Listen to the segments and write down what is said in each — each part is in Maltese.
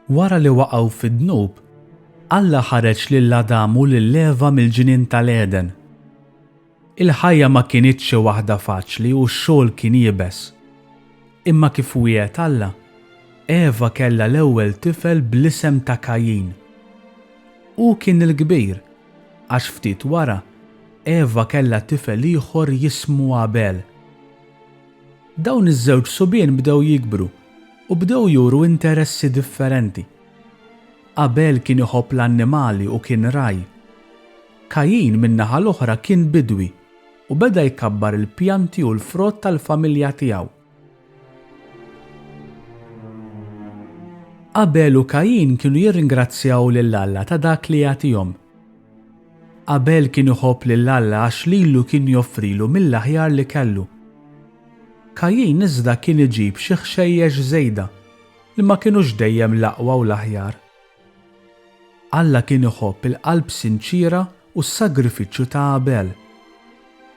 Wara li waqgħu fid-dnub, Alla ħareġ lil Adam u lil Eva mill-ġinien tal-Eden. Il-ħajja ma kienitx xi waħda faċli u x-xogħol kien jiebes. Imma kif wiegħed Alla, Eva kellha l-ewwel tifel bl-isem ta' Kajin. U kien il-kbir, għax ftit wara Eva kellha tifel ieħor jismu Abel. Dawn iż-żewġ subien bdew jikbru u bdew juru interessi differenti. Abel kien iħobb l-annimali u kien raj. Kajin min-naħa l-oħra kien bidwi u beda jkabbar il-pjanti u l-frott tal-familja tiegħu. Abel u Kajin kienu jirringrazzjaw lil Alla ta' dak li jagħtihom. Abel kien iħobb lil Alla għax lilu kien joffrilu mill-aħjar li kellu. Kajin iżda kien iġib xi ħxejjex żejda li ma kinux dejjem l-aqwa u l-aħjar. Alla kien iħobb il-qalb sinċira u s-sagrifiċċju ta' Abel.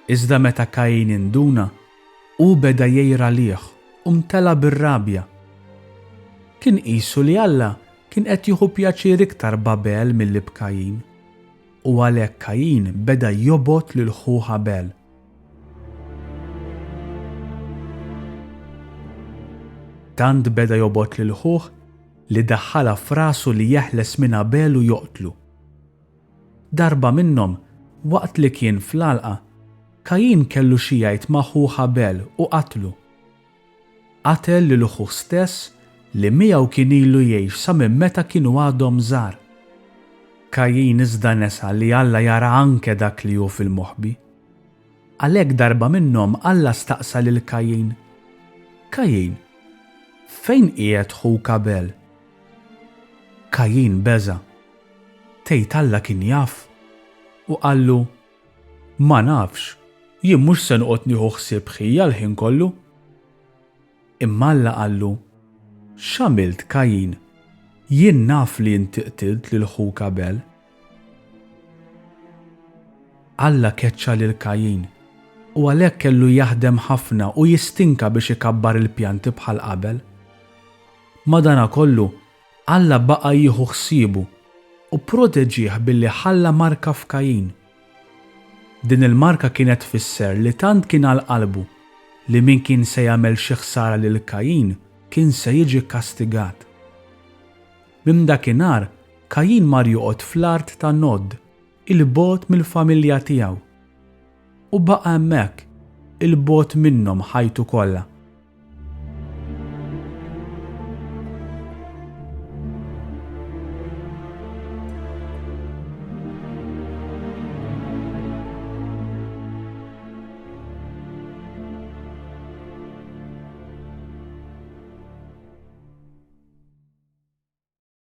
Iżda meta Kajin induna, u beda jgħira liħ u mtela bir-rabja. Kien qisu li Alla kien qed jieħu pjaċir iktar b'Abel milli b'Kajin, u għalhekk Kajin beda jobgħod lil ħuh Abel. Tant beda jobgħod lil ħuh li daħħala f'rasu li jeħles minn Abel u joqtlu. Darba minnhom, waqt li kien fl-għalqa, Kajin kellu xi jgħid ma' ħuh Abel u qatlu. Qatel lil ħuh stess li miegħu kien ilu jgħix sa minn meta kienu għadhom żgħar. Kajin iżda nesa li Alla jara anke dak li hu fil-moħħbi. Għalhekk darba minnhom Alla staqsa lil Kajin: Kajin, fejn qiegħed ħuk Abel? Kajin beża. Tgħid Alla kien jaf u qallu: Ma nafx, jien mhux se noqgħod nieħu ħsieb ħija l-ħin kollu. Imma Alla qallu: X'għamilt Kajin? Jien naf li inti qtilt lil ħuk Abel. Alla keċċa lil Kajin u għalhekk kellu jaħdem ħafna u jistinka biex ikabbar il-pjanti bħal qabel. Madankollu Alla baqa' jieħu ħsiebu u proteġih billi ħalla marka f'Kajin. Din il-marka kienet tfisser li tant kien għal qalbu li min kien se jagħmel xi ħsara lil Kajin kien se jiġi kastigat. Minn dakinhar Kajin mar joqgħod fl-art ta' Nod, il-bogħod mill-familja tiegħu. U baqa' hemmhekk il-bogħod minnhom ħajtu kollha.